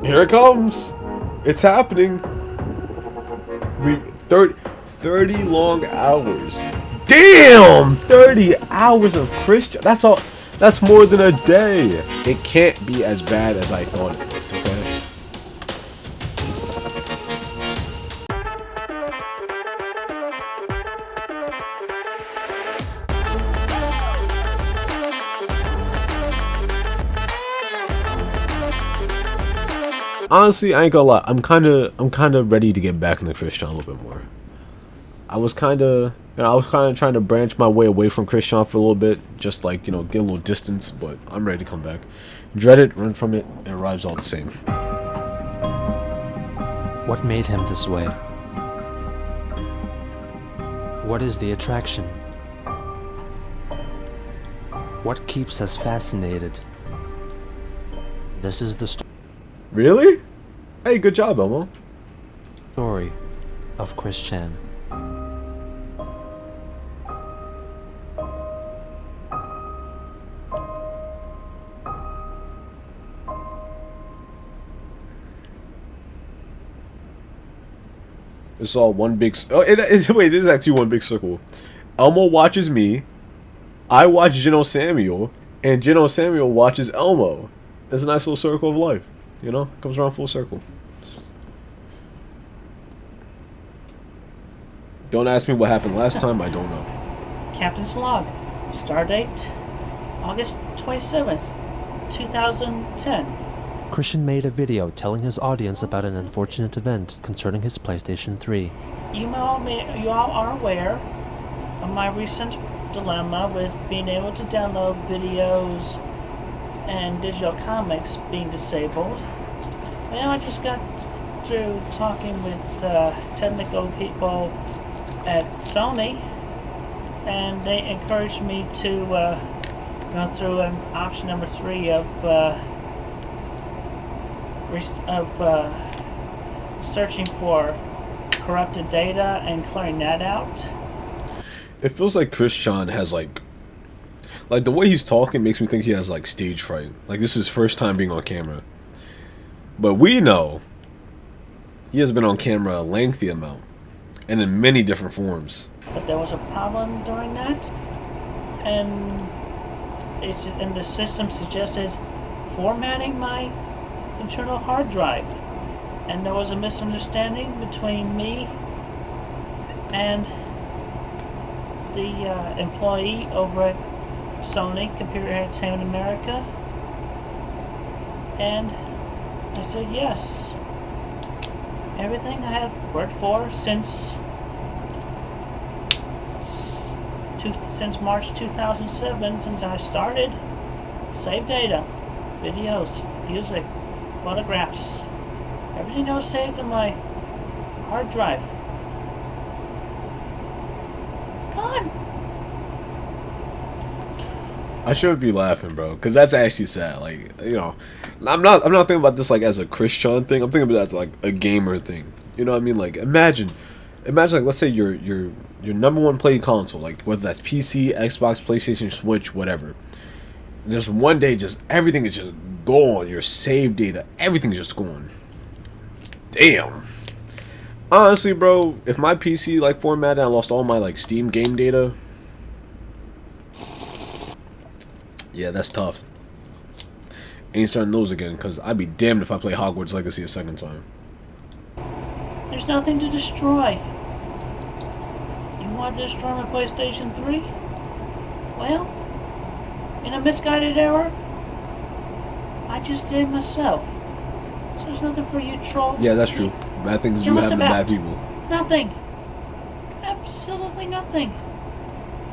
Here it comes. It's happening. We 30 long hours. Damn! 30 hours of Christian. That's all. That's more than a day. It can't be as bad as I thought it would, okay? Honestly, I ain't gonna lie. I'm kind of ready to get back into Christian a little bit more. I was kind of trying to branch my way away from Christian for a little bit, just like, you know, get a little distance. But I'm ready to come back. Dread it, run from it. It arrives all the same. What made him this way? What is the attraction? What keeps us fascinated? This is the Really? Hey, good job, Elmo. story of Chris Chan. It's all one big. Wait, it is actually one big circle. Elmo watches me. I watch Gino Samuel, and Gino Samuel watches Elmo. It's a nice little circle of life. You know, comes around full circle. Don't ask me what happened last time. I don't know. Captain's log. Stardate August 27th, 2010. Christian made a video telling his audience about an unfortunate event concerning his PlayStation 3. You all are aware of my recent dilemma with being able to download videos and digital comics being disabled. Well, I just got through talking with technical people at Sony, and they encouraged me to go through an option number 3 of searching for corrupted data and clearing that out. It feels like Christian has like the way he's talking makes me think he has like stage fright. Like this is his first time being on camera. But we know he has been on camera a lengthy amount and in many different forms. But there was a problem during that, and the system suggested formatting my internal hard drive, and there was a misunderstanding between me and the employee over at Sony Computer Entertainment America, and I said yes. Everything I have worked for since March 2007, since I started, save data, videos, music, photographs, everything that was saved on my hard drive. Gone. I should be laughing, bro, because that's actually sad. Like, you know, I'm not thinking about this like as a Christian thing. I'm thinking about it as like a gamer thing. You know what I mean? Like, imagine like, let's say your number one play console, like whether that's PC, Xbox, PlayStation, Switch, whatever. Just one day, just everything is just gone. Your save data, everything's just gone. Damn. Honestly, bro, if my PC like formatted and I lost all my like Steam game data, yeah, that's tough. Ain't starting those again, because I'd be damned if I play Hogwarts Legacy a second time. There's nothing to destroy. You want to destroy my PlayStation 3? Well, in a misguided error, I just did it myself. So there's nothing for you trolls. Yeah, that's true. Bad things do happen to bad people. Nothing. Absolutely nothing.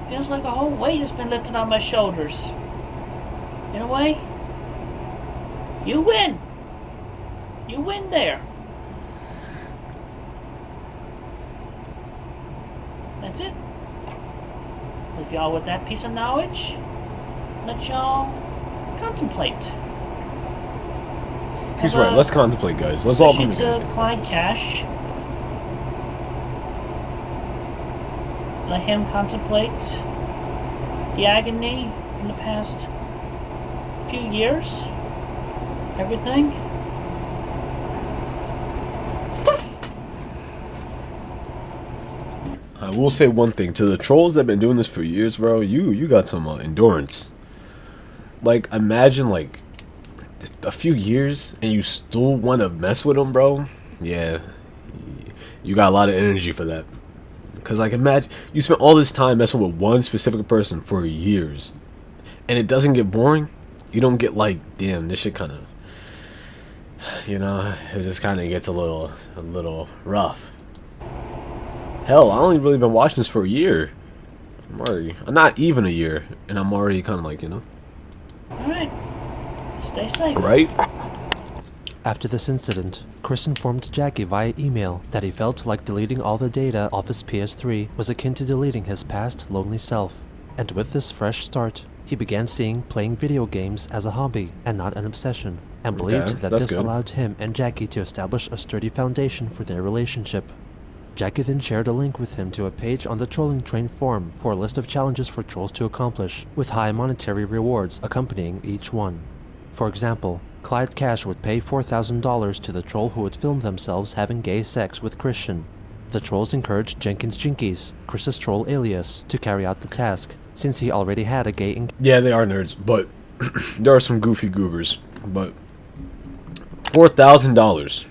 Feels like a whole weight has been lifted on my shoulders. In a way, you win. You win there. That's it. Leave y'all with that piece of knowledge. Let y'all contemplate. He's right. Let's contemplate, guys. Let's all come together. Clyde Cash. Let him contemplate the agony in the past few years. Everything. I will say one thing to the trolls that have been doing this for years, bro. You got some endurance. Like, imagine like a few years and you still want to mess with them, bro. Yeah, you got a lot of energy for that. Cause like, imagine you spent all this time messing with one specific person for years, and it doesn't get boring. You don't get like, damn, this shit kind of, you know, it just kind of gets a little rough. Hell, I only really been watching this for a year. I'm already, not even a year, and I'm already kind of like, you know. Alright. Stay safe. Right? After this incident, Chris informed Jackie via email that he felt like deleting all the data off his PS3 was akin to deleting his past lonely self. And with this fresh start, he began seeing playing video games as a hobby and not an obsession, and believed that this allowed him and Jackie to establish a sturdy foundation for their relationship. Jackie then shared a link with him to a page on the Trolling Train forum for a list of challenges for trolls to accomplish, with high monetary rewards accompanying each one. For example, Clyde Cash would pay $4,000 to the troll who would film themselves having gay sex with Christian. The trolls encouraged Jenkins Jinkies, Chris's troll alias, to carry out the task, since he already had a gay Yeah, they are nerds, but there are some goofy goobers. But $4,000.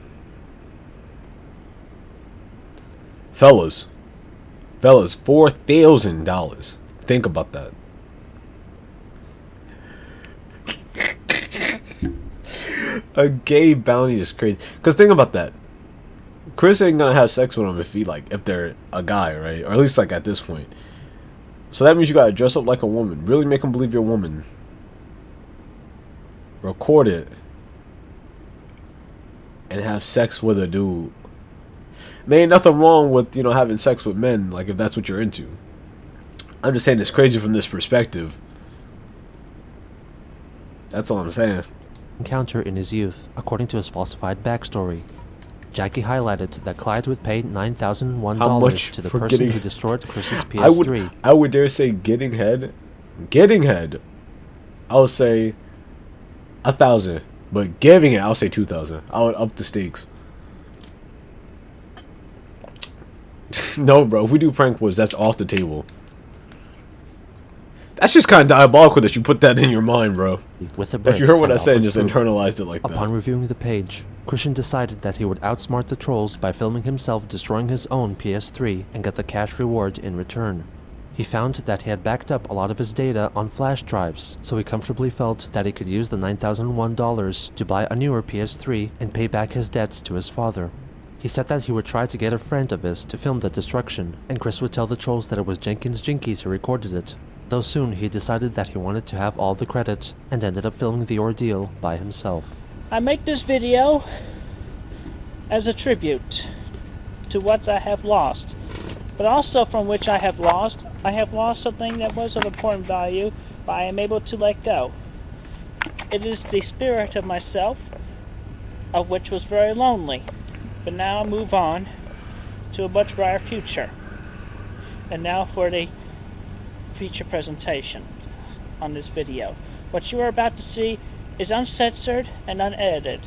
Fellas, $4,000. Think about that. A gay bounty is crazy. Cause think about that. Chris ain't gonna have sex with him if they're a guy, right? Or at least like at this point. So that means you gotta dress up like a woman. Really make him believe you're a woman. Record it. And have sex with a dude. There ain't nothing wrong with, you know, having sex with men, like if that's what you're into. I'm just saying it's crazy from this perspective. That's all I'm saying. Encounter in his youth, according to his falsified backstory. Jackie highlighted that Clyde would pay $9,001 to the person who destroyed Chris's PS3. I would dare say getting head. Getting head, I would say 1,000. But giving it, I'll say 2,000. I would up the stakes. No, bro. If we do prank wars, that's off the table. That's just kind of diabolical that you put that in your mind, bro. With a if you heard what I said and just internalized it like that. Upon reviewing the page, Christian decided that he would outsmart the trolls by filming himself destroying his own PS3 and get the cash reward in return. He found that he had backed up a lot of his data on flash drives, so he comfortably felt that he could use the $9,001 to buy a newer PS3 and pay back his debts to his father. He said that he would try to get a friend of his to film the destruction, and Chris would tell the trolls that it was Jenkins Jinkies who recorded it, though soon he decided that he wanted to have all the credit, and ended up filming the ordeal by himself. I make this video as a tribute to what I have lost, but also from which I have lost something that was of important value, but I am able to let go. It is the spirit of myself, of which was very lonely, but now I move on to a much brighter future. And now for the feature presentation on this video. What you are about to see is uncensored and unedited.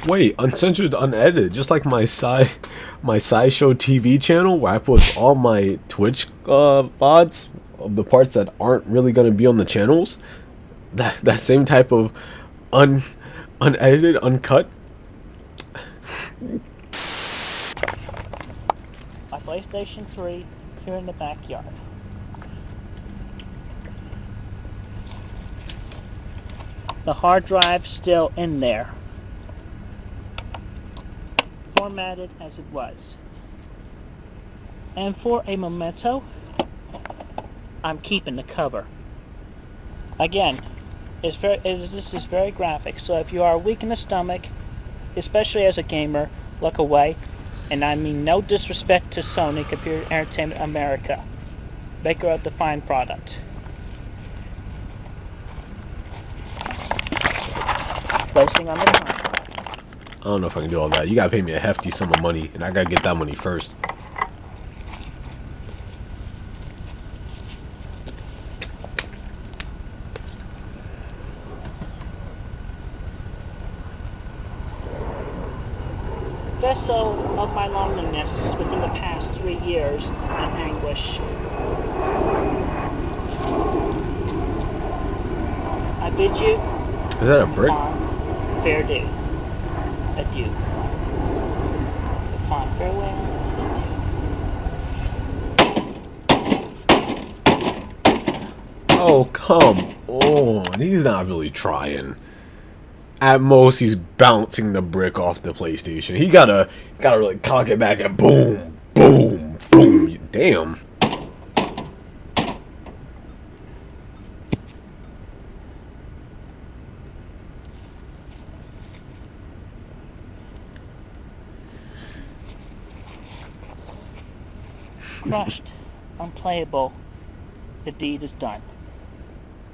Wait, uncensored, unedited, just like my SciShow TV channel where I post all my Twitch VODs of the parts that aren't really gonna be on the channels. That same type of unedited, uncut. My PlayStation 3 here in the backyard. The hard drive's still in there, formatted as it was. And for a memento, I'm keeping the cover. Again, this is very graphic, so if you are weak in the stomach, especially as a gamer, look away. And I mean no disrespect to Sony Computer Entertainment America, maker of the fine product. Placing on the line. I don't know if I can do all that. You gotta pay me a hefty sum of money, and I gotta get that money first. vessel of my loneliness within the past 3 years and anguish. I bid you Is that a brick? fair due. Adieu. Fond farewell. Oh, come on. He's not really trying. At most, he's bouncing the brick off the PlayStation. He gotta really cock it back and boom, boom, boom. Damn. Crushed. Unplayable. The deed is done.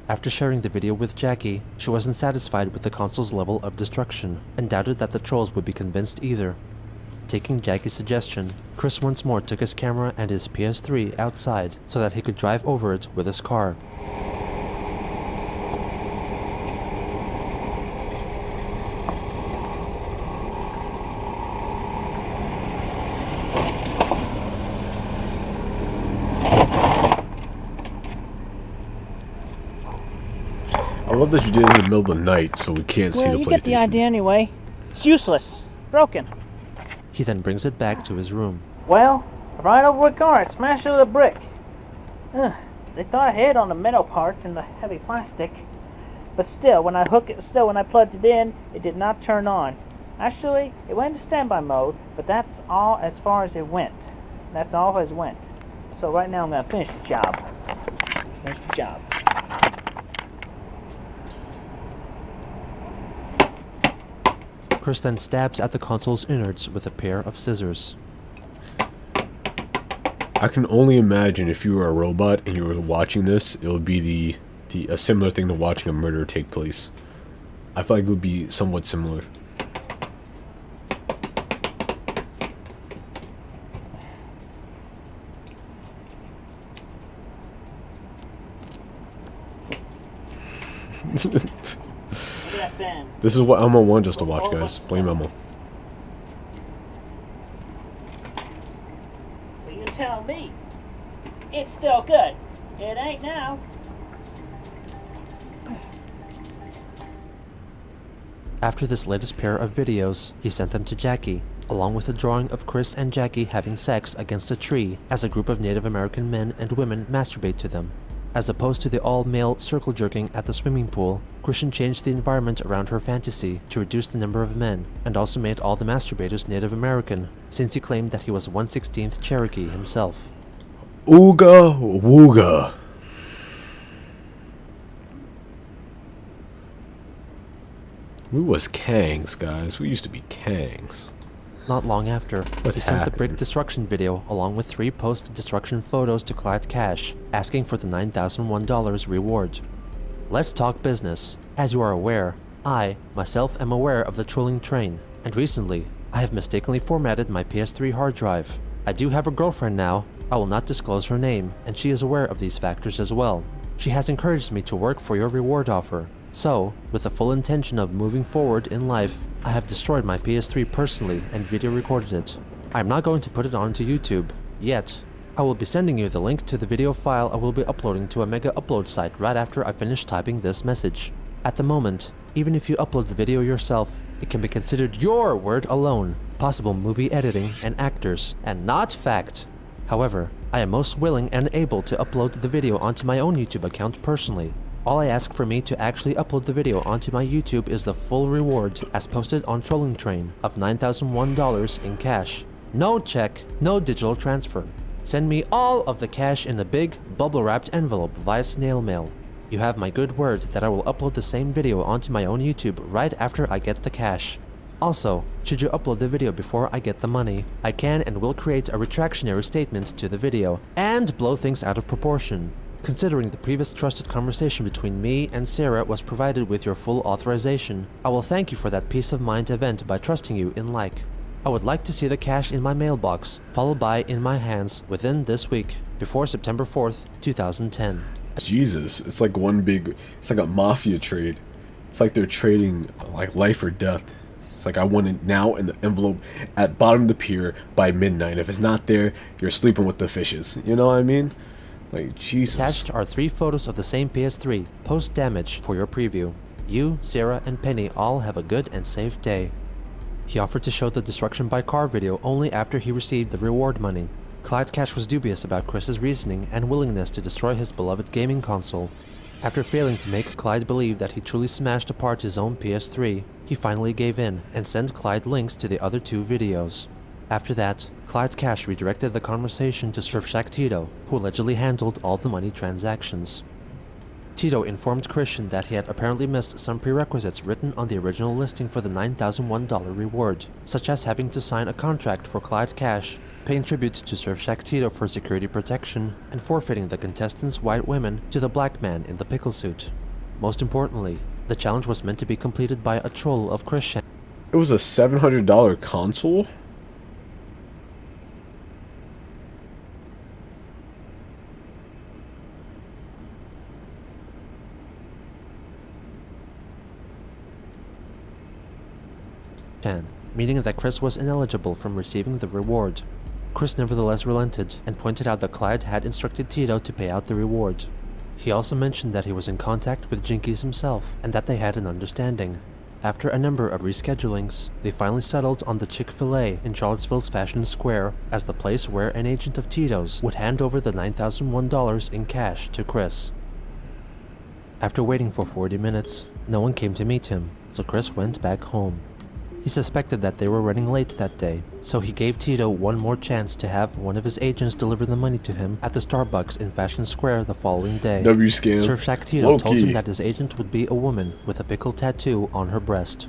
After sharing the video with Jackie, she wasn't satisfied with the console's level of destruction, and doubted that the trolls would be convinced either. Taking Jackie's suggestion, Chris once more took his camera and his PS3 outside so that he could drive over it with his car. I love that you did it in the middle of the night so we can't see the PlayStation. Well, you get the idea anyway. It's useless. Broken. He then brings it back to his room. Well, right over a car, it smashed through the brick. They thought I hit on the metal parts and the heavy plastic. But still, when I plugged it in, it did not turn on. Actually, it went into standby mode, but that's all as far as it went. That's all as it went. So right now I'm gonna finish the job. Finish the job. Chris then stabs at the console's innards with a pair of scissors. I can only imagine if you were a robot and you were watching this, it would be a similar thing to watching a murder take place. I feel like it would be somewhat similar. This is what Elmo wanted us to watch, guys. Blame Elmo. Well, you tell me. It's still good. It ain't now. After this latest pair of videos, he sent them to Jackie, along with a drawing of Chris and Jackie having sex against a tree as a group of Native American men and women masturbate to them. As opposed to the all-male circle jerking at the swimming pool, Christian changed the environment around her fantasy to reduce the number of men, and also made all the masturbators Native American, since he claimed that he was 1/16th Cherokee himself. Ooga wooga. We was Kangs, guys. We used to be Kangs. Not long after, he sent the brick destruction video along with 3 post-destruction photos to Clyde Cash, asking for the $9,001 reward. Let's talk business. As you are aware, I, myself, am aware of the trolling train, and recently, I have mistakenly formatted my PS3 hard drive. I do have a girlfriend now. I will not disclose her name, and she is aware of these factors as well. She has encouraged me to work for your reward offer. So, with the full intention of moving forward in life, I have destroyed my PS3 personally and video recorded it. I am not going to put it onto YouTube, yet. I will be sending you the link to the video file I will be uploading to a mega upload site right after I finish typing this message. At the moment, even if you upload the video yourself, it can be considered your word alone, possible movie editing and actors, and not fact. However, I am most willing and able to upload the video onto my own YouTube account personally. All I ask for me to actually upload the video onto my YouTube is the full reward, as posted on Trolling Train, of $9,001 in cash. No check, no digital transfer. Send me all of the cash in a big, bubble-wrapped envelope via snail mail. You have my good word that I will upload the same video onto my own YouTube right after I get the cash. Also, should you upload the video before I get the money, I can and will create a retractionary statement to the video, and blow things out of proportion. Considering the previous trusted conversation between me and Sarah was provided with your full authorization, I will thank you for that peace of mind event by trusting you in like. I would like to see the cash in my mailbox, followed by in my hands within this week, before September 4th, 2010. Jesus, it's like a mafia trade. It's like they're trading like life or death. It's like, I want it now in the envelope at bottom of the pier by midnight. If it's not there, you're sleeping with the fishes. You know what I mean? Like, Jesus. Attached are 3 photos of the same PS3, post-damage, for your preview. You, Sarah, and Penny all have a good and safe day. He offered to show the destruction by car video only after he received the reward money. Clyde's cash was dubious about Chris's reasoning and willingness to destroy his beloved gaming console. After failing to make Clyde believe that he truly smashed apart his own PS3, he finally gave in and sent Clyde links to the other 2 videos. After that, Clyde's cash redirected the conversation to Surfshack Tito, who allegedly handled all the money transactions. Tito informed Christian that he had apparently missed some prerequisites written on the original listing for the $9,001 reward, such as having to sign a contract for Clyde's cash, paying tribute to Surfshack Tito for security protection, and forfeiting the contestants' white women to the black man in the pickle suit. Most importantly, the challenge was meant to be completed by a troll of Christian. It was a $700 console? Meaning that Chris was ineligible from receiving the reward. Chris nevertheless relented and pointed out that Clyde had instructed Tito to pay out the reward. He also mentioned that he was in contact with Jinkies himself and that they had an understanding. After a number of reschedulings, they finally settled on the ChickfilA in Charlottesville's Fashion Square as the place where an agent of Tito's would hand over the $9,001 in cash to Chris. After waiting for 40 minutes, no one came to meet him, so Chris went back home. He suspected that they were running late that day, so he gave Tito one more chance to have one of his agents deliver the money to him at the Starbucks in Fashion Square the following day. W-scam. Surfshack Tito told him that his agent would be a woman with a pickle tattoo on her breast.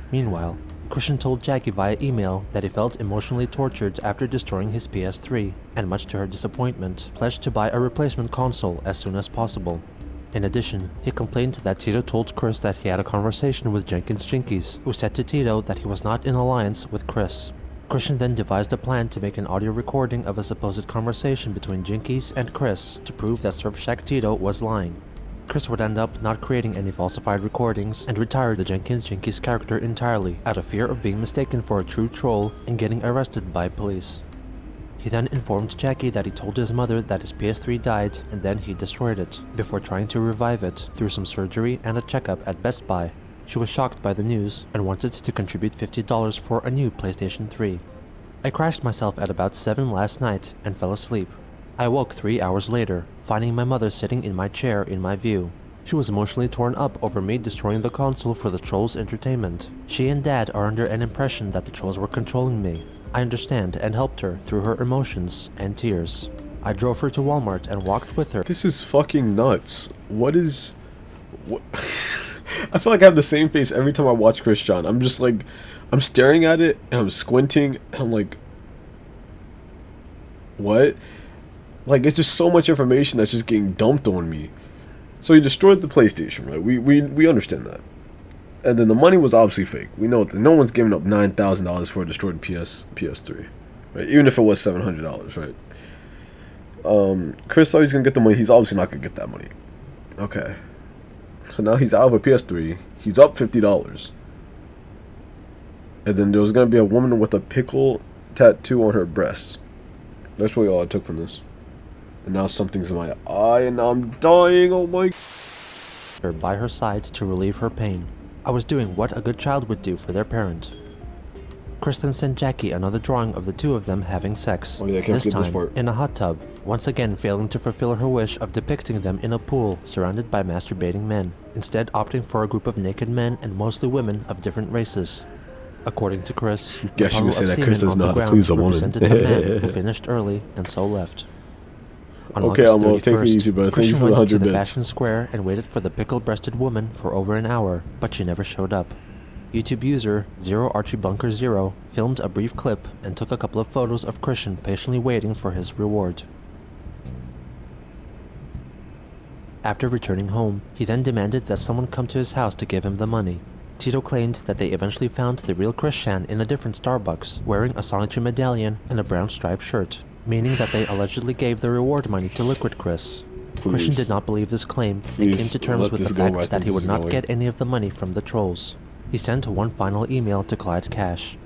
Meanwhile, Christian told Jackie via email that he felt emotionally tortured after destroying his PS3, and much to her disappointment, pledged to buy a replacement console as soon as possible. In addition, he complained that Tito told Chris that he had a conversation with Jenkins Jinkies, who said to Tito that he was not in alliance with Chris. Christian then devised a plan to make an audio recording of a supposed conversation between Jinkies and Chris to prove that Surfshack Tito was lying. Chris would end up not creating any falsified recordings and retire the Jenkins Jinkies character entirely out of fear of being mistaken for a true troll and getting arrested by police. He then informed Jackie that he told his mother that his PS3 died and then he destroyed it, before trying to revive it through some surgery and a checkup at Best Buy. She was shocked by the news and wanted to contribute $50 for a new PlayStation 3. I crashed myself at about 7 last night and fell asleep. I woke 3 hours later, finding my mother sitting in my chair in my view. She was emotionally torn up over me destroying the console for the trolls' entertainment. She and Dad are under an impression that the trolls were controlling me. I understand and helped her through her emotions and tears. I drove her to Walmart and walked with her. This is fucking nuts. What? I feel like I have the same face every time I watch Christian. I'm just like, I'm staring at it and I'm squinting and I'm like, what? Like, it's just so much information that's just getting dumped on me. So he destroyed the PlayStation, right? We understand that. And then the money was obviously fake. We know that no one's giving up $9,000 for a destroyed PS3, right? Even if it was $700, right? Chris thought he's gonna get the money. He's obviously not gonna get that money. Okay. So now he's out of a PS3. He's up $50. And then there was gonna be a woman with a pickle tattoo on her breast. That's really all I took from this. And now something's in my eye, and now I'm dying. Oh my. By her side to relieve her pain. I was doing what a good child would do for their parent. Chris then sent Jackie another drawing of the 2 of them having sex, this time in a hot tub, once again failing to fulfill her wish of depicting them in a pool surrounded by masturbating men, instead opting for a group of naked men and mostly women of different races. According to Chris, the puddle of semen on the ground represented the man who finished early and so left. On August 31st, Christian went to the Fashion Square and waited for the pickle-breasted woman for over an hour, but she never showed up. YouTube user 0ArchieBunker0 filmed a brief clip and took a couple of photos of Christian patiently waiting for his reward. After returning home, he then demanded that someone come to his house to give him the money. Tito claimed that they eventually found the real Christian in a different Starbucks, wearing a Sonichu medallion and a brown striped shirt, meaning that they allegedly gave the reward money to Liquid Chris. Christian did not believe this claim and came to terms with the fact that he would not get any of the money from the trolls. He sent one final email to Clyde Cash.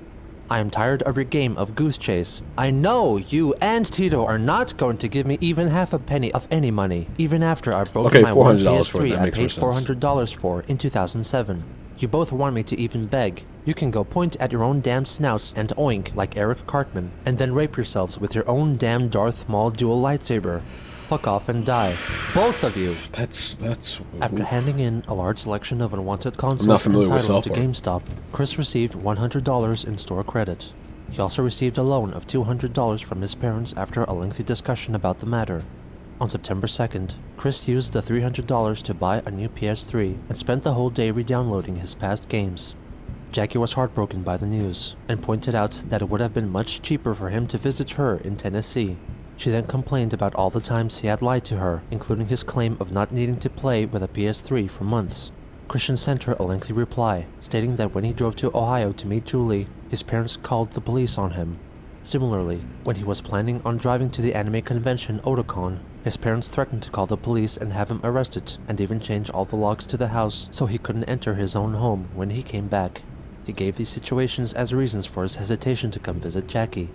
I am tired of your game of Goose Chase. I know you and Tito are not going to give me even half a penny of any money, even after I've broken my one PS3 I paid $400 for in 2007. You both want me to even beg. You can go point at your own damn snouts and oink like Eric Cartman, and then rape yourselves with your own damn Darth Maul dual lightsaber. Fuck off and die. Both of you! That's... After handing in a large selection of unwanted consoles and titles to GameStop, Chris received $100 in store credit. He also received a loan of $200 from his parents after a lengthy discussion about the matter. On September 2nd, Chris used the $300 to buy a new PS3 and spent the whole day re-downloading his past games. Jackie was heartbroken by the news and pointed out that it would have been much cheaper for him to visit her in Tennessee. She then complained about all the times he had lied to her, including his claim of not needing to play with a PS3 for months. Christian sent her a lengthy reply, stating that when he drove to Ohio to meet Julie, his parents called the police on him. Similarly, when he was planning on driving to the anime convention Otakon, his parents threatened to call the police and have him arrested, and even change all the locks to the house so he couldn't enter his own home when he came back. He gave these situations as reasons for his hesitation to come visit Jackie.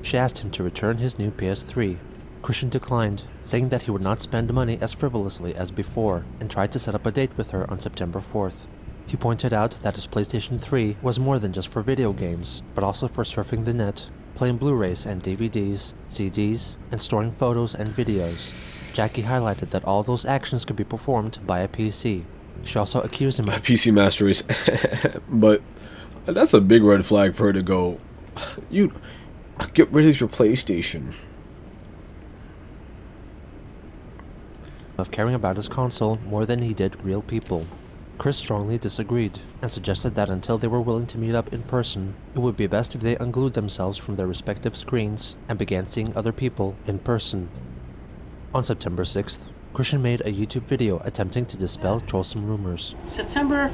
She asked him to return his new PS3. Christian declined, saying that he would not spend money as frivolously as before, and tried to set up a date with her on September 4th. He pointed out that his PlayStation 3 was more than just for video games, but also for surfing the net, playing Blu-rays and DVDs, CDs, and storing photos and videos. Jackie highlighted that all those actions could be performed by a PC. She also accused him of PC Master Race. But that's a big red flag for her to go, you get rid of your PlayStation. Of caring about his console more than he did real people. Chris strongly disagreed, and suggested that until they were willing to meet up in person, it would be best if they unglued themselves from their respective screens and began seeing other people in person. On September 6th, Christian made a YouTube video attempting to dispel troublesome rumors. September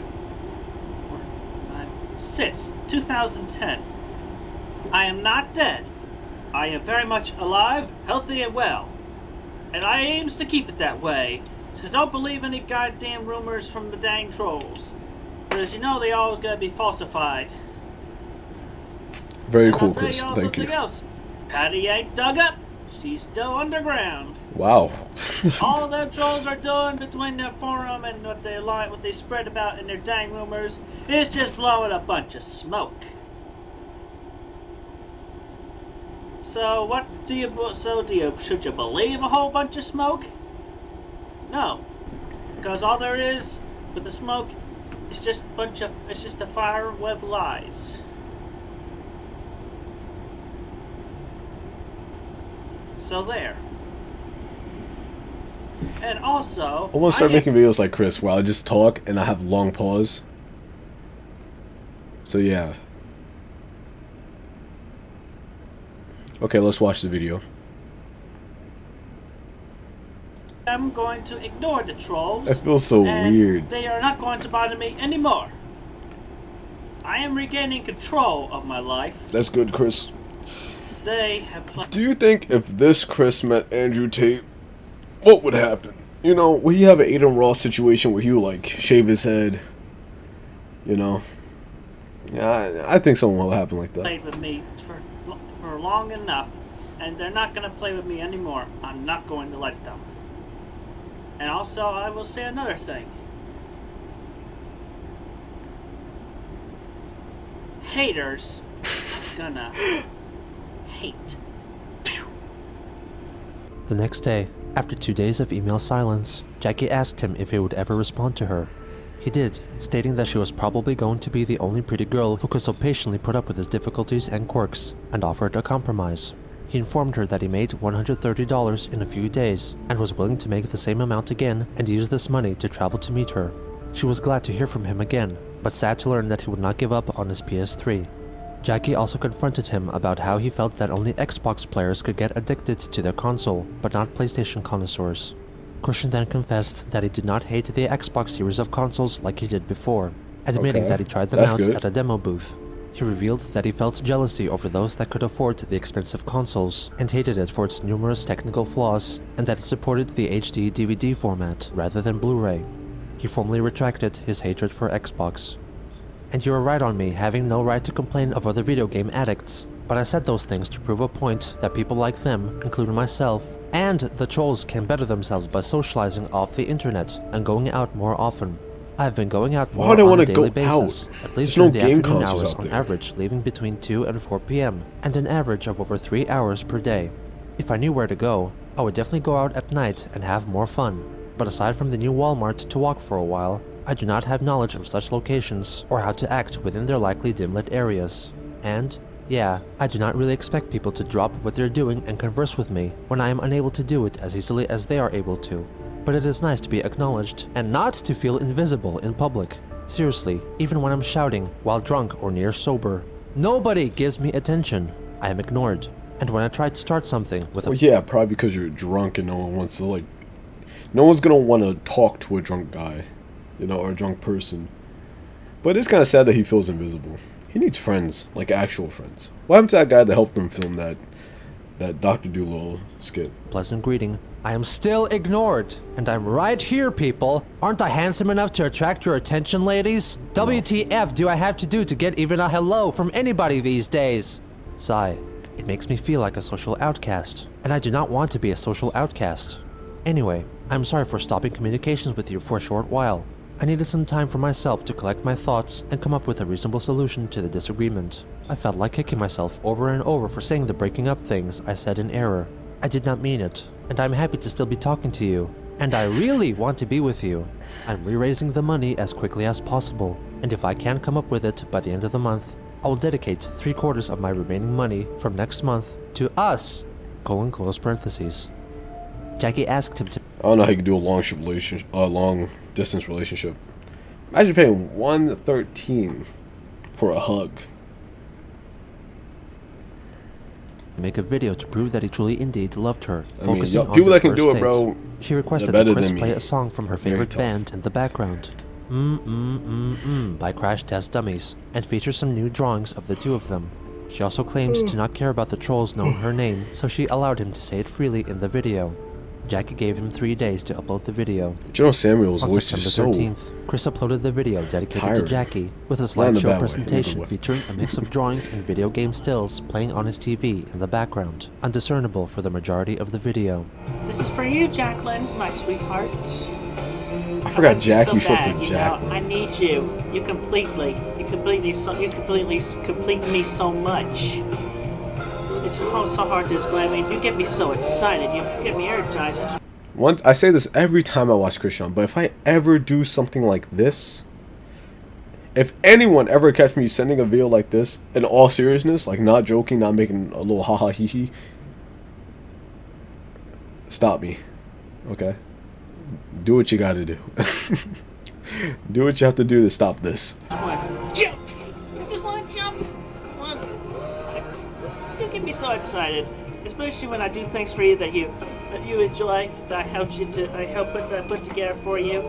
6th, 2010. I am not dead. I am very much alive, healthy, and well. And I aims to keep it that way. So don't believe any goddamn rumors from the dang trolls. Because you know they always gotta be falsified. Very cool, Chris. Thank you. Else. Patty ain't dug up. She's still underground. Wow. All the trolls are doing between their forum and what they spread about in their dang rumors is just blowing a bunch of smoke. So should you believe a whole bunch of smoke? No, because all there is with the smoke is just a fire web of lies. So there. And also, I want to start making videos like Chris where I just talk and I have long pause. So yeah. Okay, let's watch the video. I'm going to ignore the trolls. I feel so weird. They are not going to bother me anymore. I am regaining control of my life. That's good, Chris. They have... Do you think if this Chris met Andrew Tate, what would happen? You know, would he have an Aiden Ross situation where he would, like, shave his head? You know? Yeah, I think something will happen like that. Played with me for long enough, and they're not going to play with me anymore. I'm not going to let them. And also, I will say another thing. Haters are gonna hate. The next day, after 2 days of email silence, Jackie asked him if he would ever respond to her. He did, stating that she was probably going to be the only pretty girl who could so patiently put up with his difficulties and quirks, and offered a compromise. He informed her that he made $130 in a few days, and was willing to make the same amount again and use this money to travel to meet her. She was glad to hear from him again, but sad to learn that he would not give up on his PS3. Jackie also confronted him about how he felt that only Xbox players could get addicted to their console, but not PlayStation connoisseurs. Christian then confessed that he did not hate the Xbox series of consoles like he did before, admitting that he tried them out at a demo booth. He revealed that he felt jealousy over those that could afford the expensive consoles, and hated it for its numerous technical flaws, and that it supported the HD DVD format rather than Blu-ray. He formally retracted his hatred for Xbox. And you were right on me having no right to complain of other video game addicts. But I said those things to prove a point that people like them, including myself, and the trolls can better themselves by socializing off the internet and going out more often. I've been going out more on a daily basis, at least during the afternoon hours on average, leaving between 2 and 4 p.m., and an average of over 3 hours per day. If I knew where to go, I would definitely go out at night and have more fun. But aside from the new Walmart to walk for a while, I do not have knowledge of such locations or how to act within their likely dim-lit areas. And, yeah, I do not really expect people to drop what they're doing and converse with me when I am unable to do it as easily as they are able to. But it is nice to be acknowledged and not to feel invisible in public. Seriously, even when I'm shouting while drunk or near sober. Nobody gives me attention. I am ignored. And when I try to start something with a— Well, yeah, probably because you're drunk and no one wants to, like... No one's gonna want to talk to a drunk guy, you know, or a drunk person. But it's kind of sad that he feels invisible. He needs friends, like actual friends. What happened to that guy that helped him film that Dr. Dolittle skit? Pleasant greeting. I am still ignored, and I'm right here, people. Aren't I handsome enough to attract your attention, ladies? No. WTF do I have to do to get even a hello from anybody these days? Sigh. It makes me feel like a social outcast, and I do not want to be a social outcast. Anyway, I'm sorry for stopping communications with you for a short while. I needed some time for myself to collect my thoughts and come up with a reasonable solution to the disagreement. I felt like kicking myself over and over for saying the breaking up things I said in error. I did not mean it, and I'm happy to still be talking to you, and I really want to be with you. I'm re-raising the money as quickly as possible, and if I can't come up with it by the end of the month, I will dedicate 3/4 of my remaining money from next month to us, close parentheses. Jackie asked him to— I don't know how you can do a long distance relationship. Imagine paying $113 for a hug. make a video to prove that he truly indeed loved her, focusing on people that can do it, bro. She requested that Chris play a song from her favorite band in the background, by Crash Test Dummies, and features some new drawings of the two of them. She also claimed to not care about the trolls knowing her name, so she allowed him to say it freely in the video. Jackie gave him 3 days to upload the video. General Samuel's On September 13th, Chris uploaded the video dedicated to Jackie with a slideshow presentation featuring a mix of drawings and video game stills playing on his TV in the background, undiscernible for the majority of the video. This is for you, Jacqueline, my sweetheart. I forgot Jackie short for Jacqueline. I need you. You complete me so much. It's so hard to explain. I mean, you get me so excited. You get me energized. I say this every time I watch Christian, but if I ever do something like this, if anyone ever catch me sending a video like this, in all seriousness, like not joking, not making a little haha hee hee, stop me, okay? Do what you gotta do. Do what you have to do to stop this. Jump! I just want to jump. You get me so excited, especially when I do things for you that you enjoy. That I help put together for you.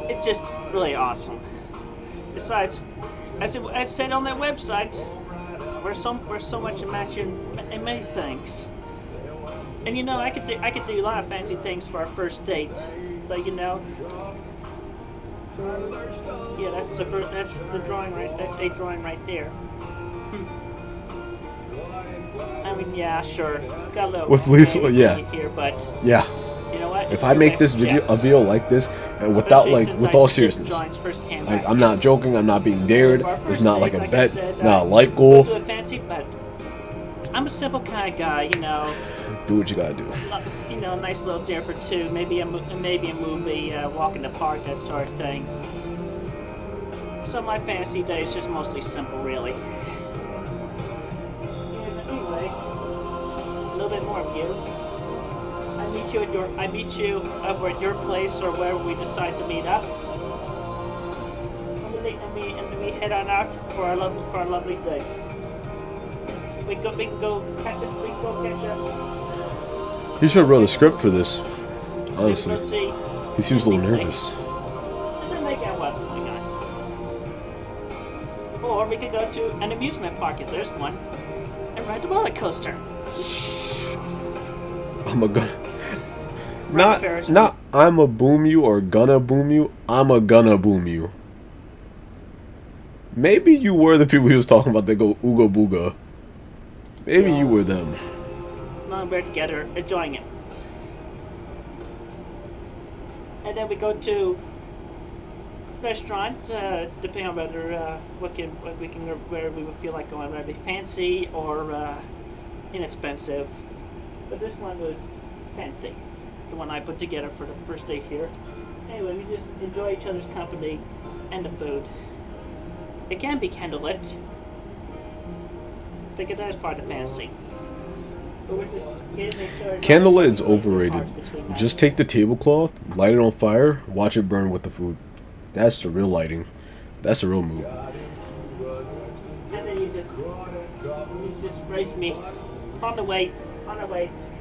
It's just really awesome. Besides, as I said on their website, we're so much a match in many things. And you know, I could do a lot of fancy things for our first date. But you know, yeah, that's the drawing right. That's a drawing right there. I mean, yeah, sure. Got a little with Lisa, yeah. Here, but yeah. You know what? If I make this video, a video like this, and without with all seriousness, like I'm not joking, I'm not being dared. It's not like a bet, not a light goal. I'm a simple kind of guy, you know. Do what you gotta do. You know, a nice little dinner for two, maybe a movie, walk in the park, that sort of thing. So my fantasy day is just mostly simple, really. Anyway, a little bit more of you. I meet you over at your place or wherever we decide to meet up. And we head on out for our lovely day. We can go catch up. He should have wrote a script for this. Honestly, he seems a little nervous. Or we could go to an amusement park if there's one and ride the roller coaster. I'm a not I'ma boom you or gonna boom you. I'm a gonna boom you. Maybe you were the people he was talking about that go ooga booga. Maybe you were them. Now we're together, enjoying it. And then we go to restaurant, depending on whether where we would feel like going, whether it be fancy or inexpensive. But this one was fancy, the one I put together for the first day here. Anyway, we just enjoy each other's company and the food. It can be candlelit, because that is part of the fantasy. Candlelit is overrated. Just take the tablecloth, light it on fire, watch it burn with the food. That's the real lighting. That's the real move. And then you just race me on our way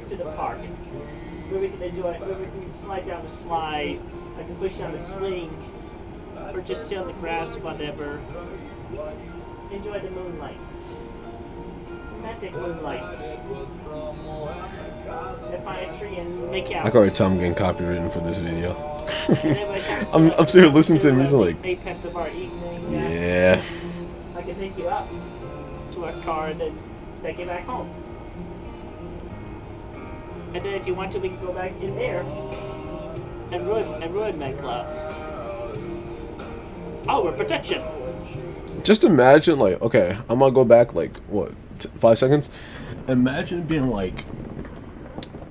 to the park, where we can enjoy, where we can slide down the slide, I can push down the swing, or just sit on the grass, whatever. Enjoy the moonlight. Romantic moonlight. And find a tree and make out. I can already tell I'm getting copywritten for this video. I'm sitting here listening to music like, apex of our evening. yeah. I can take you up to our car and then take you back home. And then if you want to, we can go back in there and ruin make love. Oh, we're protection. Just imagine, like, okay, I'm gonna go back, like, what, 5 seconds? Imagine being, like,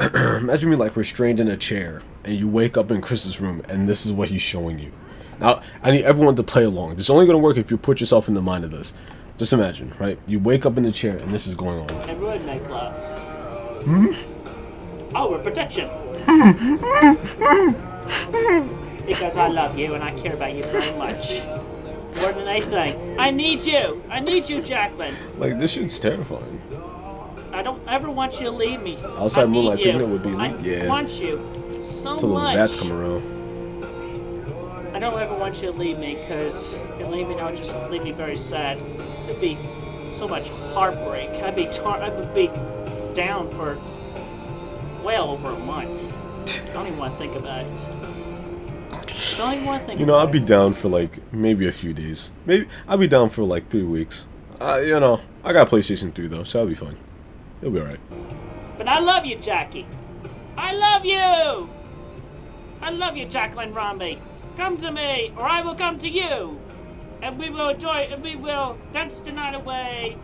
imagine being, like, restrained in a chair, and you wake up in Chris's room, and this is what he's showing you. Now, I need everyone to play along. This is only gonna work if you put yourself in the mind of this. Just imagine, right? You wake up in the chair, and this is going on. And ruin make love. Hmm? Oh, we're protection. Because I love you, and I care about you very much. More than anything. I need you! I need you, Jacqueline! Like, this shit's terrifying. I don't ever want you to leave me. Outside Moonlight Picnic would be elite, yeah. I want you so Till those much. bats come around. I don't ever want you to leave me, because if you leave me, that would just leave me very sad. It'd be so much heartbreak. I'd be down for well over a month. Don't even want to think about it. Don't even want to think You know, about I'd be it. down for, like, maybe a few days. Maybe I'll be down for, like, 3 weeks. You know, I got PlayStation 3, though, so I'll be fine. It'll be alright. But I love you, Jackie. I love you! I love you, Jacqueline Romney. Come to me, or I will come to you. And we will enjoy, and we will dance the night away,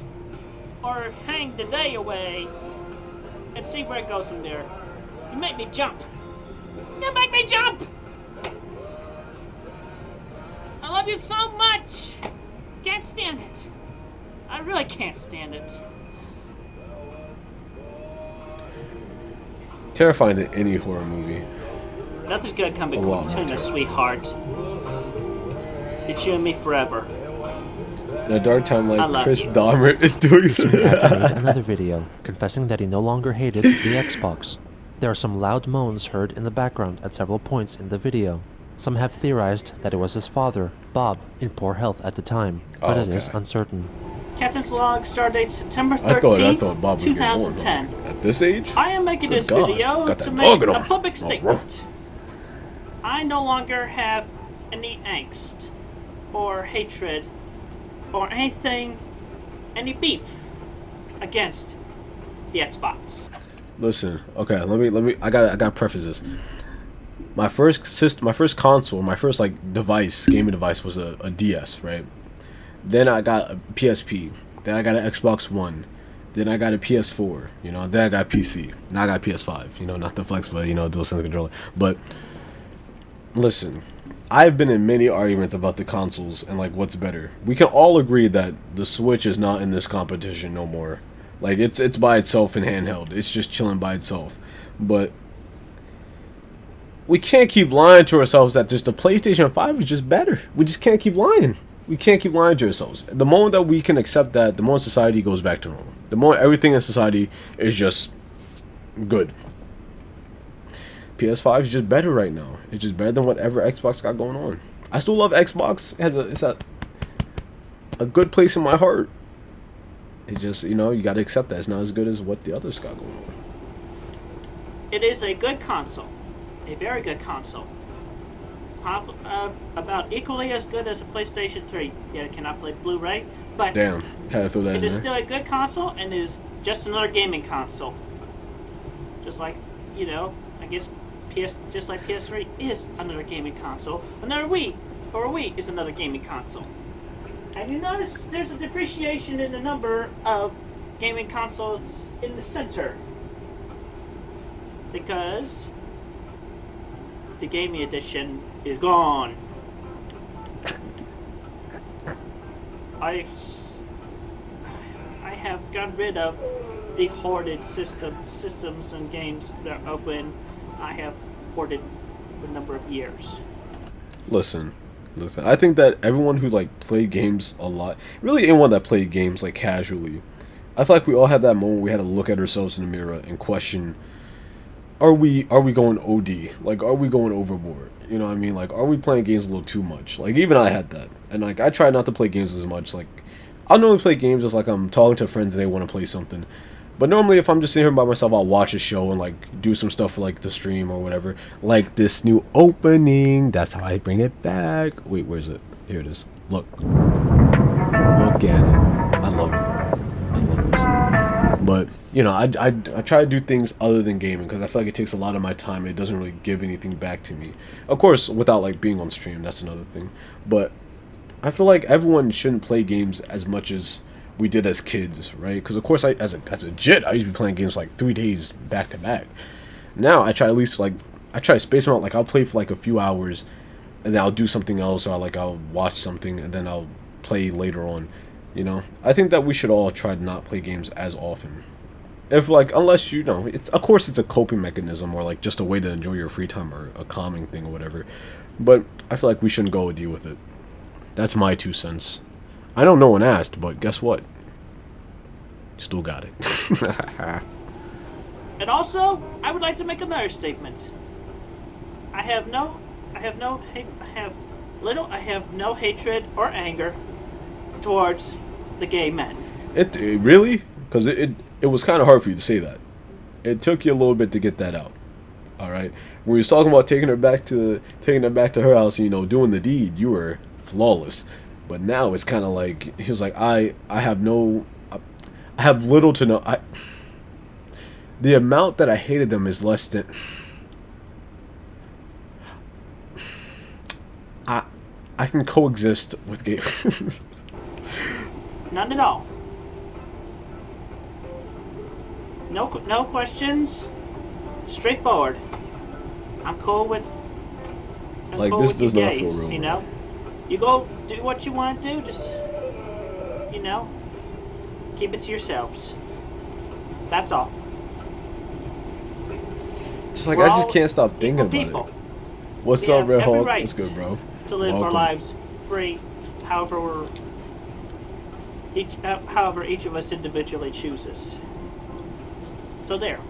or hang the day away, and see where it goes from there. You make me jump. You make me jump! I love you so much! Can't stand it. I really can't stand it. Terrifying in any horror movie. Nothing's gonna come A lot between more us, sweetheart. It's you and me forever. In a dark time I like love Chris you. Dahmer is doing Sumiata made another video, confessing that he no longer hated the Xbox. There are some loud moans heard in the background at several points in the video. Some have theorized that it was his father, Bob, in poor health at the time, but it is uncertain. Captain's log, stardate September 13th, I thought Bob was getting old. 2010. At this age? I am making Good this God, video got to that make dog in a him. public Oh, statement. I no longer have any angst, or hatred, or anything, any beef against the Xbox. Listen, okay, let me I gotta preface this. My first console, my first like device, gaming device was a DS, right? Then I got a PSP. Then I got an Xbox One. Then I got a PS4. You know. Then I got PC. Now I got PS5. You know, not the Flex, but you know, DualSense controller. But listen, I've been in many arguments about the consoles and like what's better. We can all agree that the Switch is not in this competition no more. Like it's by itself in handheld. It's just chilling by itself. But we can't keep lying to ourselves that just the PlayStation 5 is just better. We just can't keep lying. We can't keep lying to ourselves. The moment that we can accept that, the more society goes back to normal. The more everything in society is just good. PS5 is just better right now. It's just better than whatever Xbox got going on. I still love Xbox. It's a good place in my heart. It's just, you know, you got to accept that it's not as good as what the others got going on. It is a good console. A very good console. about equally as good as a PlayStation 3. Yet it cannot play Blu-ray, but Damn, had to throw that it in is still there. a good console and is just another gaming console. Just like, you know, I guess just like PS3 is another gaming console. Another Wii or a Wii is another gaming console. And you notice there's a depreciation in the number of gaming consoles in the center. Because the gaming edition is gone. I have gotten rid of the hoarded systems and games that are open. I have hoarded for a number of years. Listen. I think that everyone who like played games a lot, really anyone that played games like casually, I feel like we all had that moment we had to look at ourselves in the mirror and question, are we going OD? Like, are we going overboard? You know what I mean? Like, are we playing games a little too much? Like, even I had that. And like, I try not to play games as much. Like, I'll normally play games if like I'm talking to friends and they want to play something. But normally, if I'm just sitting here by myself, I'll watch a show and like do some stuff for like the stream or whatever. Like this new opening. That's how I bring it back. Wait, where's it? Here it is. Look at it. I love this. But you know, I try to do things other than gaming because I feel like it takes a lot of my time. It doesn't really give anything back to me. Of course, without like being on stream, that's another thing. But I feel like everyone shouldn't play games as much as we did as kids, right? Because of course, as a jit, I used to be playing games like 3 days back to back. Now I try at least like I try to space them out. Like I'll play for like a few hours, and then I'll do something else, or like I'll watch something, and then I'll play later on. You know, I think that we should all try to not play games as often. If like unless you know, it's of course it's a coping mechanism or like just a way to enjoy your free time or a calming thing or whatever. But I feel like we shouldn't go deal with it. That's my 2 cents. I know no one asked, but guess what? Still got it. And also, I would like to make another statement. I have no hatred or anger towards the gay men. It really? Because it was kind of hard for you to say that. It took you a little bit to get that out. All right. When you was talking about taking her back to her house, you know, doing the deed, you were flawless. But now it's kind of like he was like, I have little to no. The amount that I hated them is less than. I can coexist with gay. None at all. No questions. Straightforward. I'm cool with. Like this does not feel real. You know, you go do what you want to do. Just you know, keep it to yourselves. That's all. Just like I just can't stop thinking about people. it. What's up, Red Hawk? What's good, bro? To live our lives free, however each of us individually chooses. So there.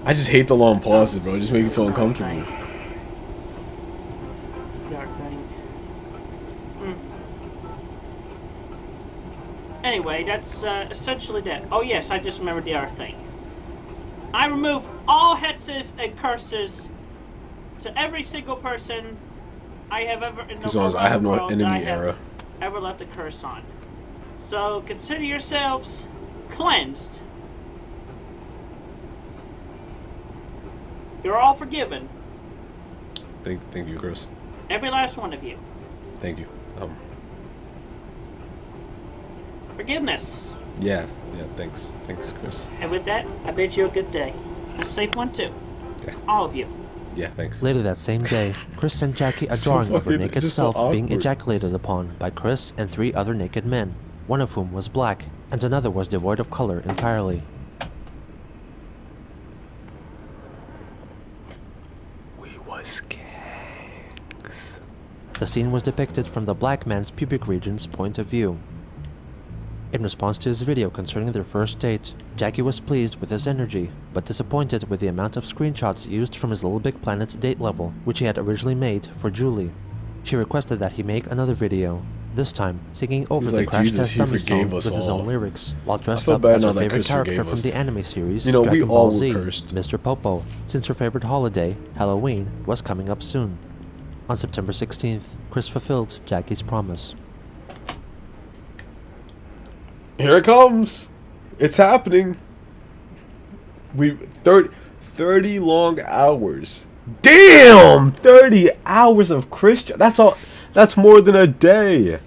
I just hate the long pauses, bro. It just make me feel uncomfortable. Anyway, that's essentially that. Oh yes, I just remembered the other thing. I remove all hexes and curses to every single person I have ever in the as long as I have no world enemy era. Ever left a curse on. So consider yourselves cleansed. You're all forgiven. Thank you, Chris. Every last one of you. Thank you. Forgiveness. Yeah, thanks, Chris. And with that, I bid you a good day. A safe one too. Yeah. All of you. Yeah, thanks. Later that same day, Chris sent Jackie a So drawing of her fucking- naked just so self being awkward. ejaculated upon by Chris and 3 other naked men, one of whom was black, and another was devoid of color entirely. We was gangs. The scene was depicted from the black man's pubic region's point of view. In response to his video concerning their first date, Jackie was pleased with his energy, but disappointed with the amount of screenshots used from his Little Big Planet date level, which he had originally made for Julie. She requested that he make another video. this time singing over He's the like, Crash Jesus, Test he Dummy forgave song us with his all. own lyrics, while dressed feel up bad as her now that favorite Chris character forgave from us. the anime series You know, we Dragon all Ball were Z, cursed. Mr. Popo, since her favorite holiday, Halloween, was coming up soon. On September 16th, Chris fulfilled Jackie's promise. Here it comes. It's happening. 30 long hours. Damn! 30 hours of Christian. That's all. That's more than a day.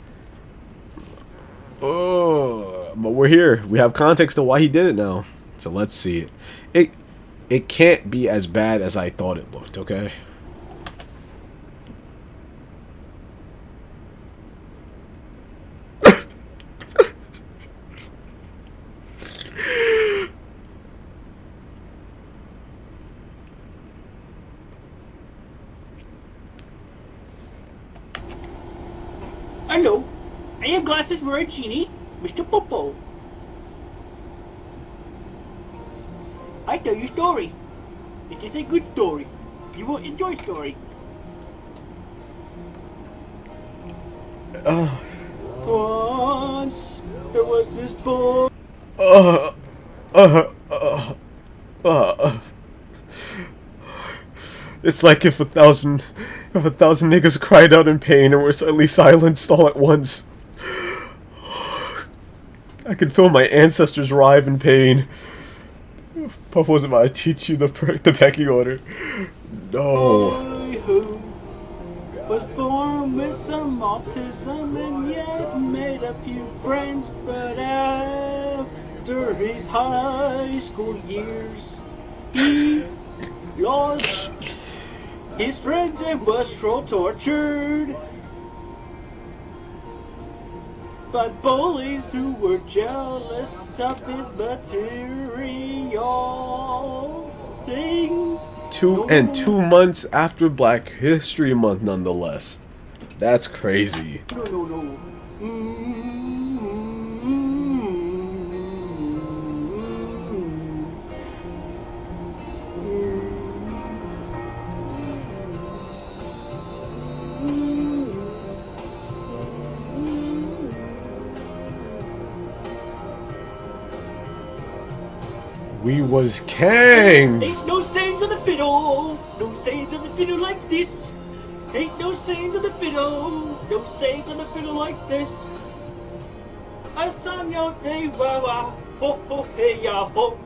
Oh, but we're here. We have context to why he did it now. So let's see it. It can't be as bad as I thought it looked, okay? Hello, I am Glasses Maricini, Mr. Popo. I tell you a story. It is a good story. You will enjoy story. Once there was this boy. It's like if a thousand niggas cried out in pain and were suddenly silenced all at once. I could feel my ancestors writhe in pain. Popo's about to teach you the pecking order. No. Boy who was born with some autism and yet made a few friends, but after his high school years, he lost his friends and was tortured by bullies who were jealous of his material things. 2 months after Black History Month, nonetheless. That's crazy. No. We was kangs. Ain't no sayings on the fiddle, no sayings on the fiddle like this. Ain't no sayings on the fiddle, no sayings on the fiddle like this. I sang your day wah wah, ho ho hey ya ho.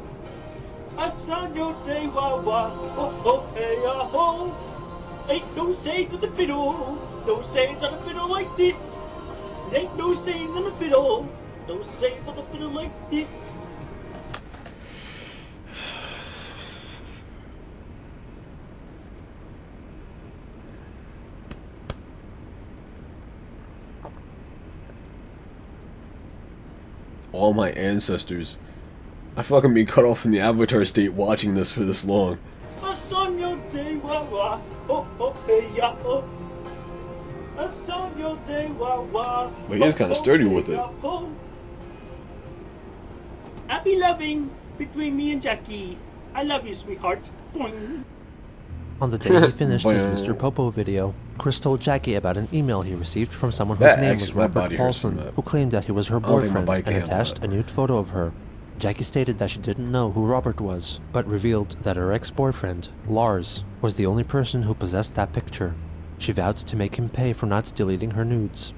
I sang your day wah wah, ho ho hey ya ho. Ain't no sayings on the fiddle, no sayings on the fiddle like this. Ain't no sayings on the fiddle, no sayings on the fiddle like this. All my ancestors. I feel like I'm being cut off from the Avatar state watching this for this long. I sang your day wah wah, ho ho hey ya ho. I sang your day wah wah. But he is kind of sturdy with it. Happy loving between me and Jackie. I love you, sweetheart. Boing. On the day he finished his Mr. Popo video, Chris told Jackie about an email he received from someone whose name was my Robert body hurts from Paulson, that. who claimed that he was her I don't think my boyfriend body and can handle attached that. a nude photo of her. Jackie stated that she didn't know who Robert was, but revealed that her ex-boyfriend, Lars, was the only person who possessed that picture. She vowed to make him pay for not deleting her nudes.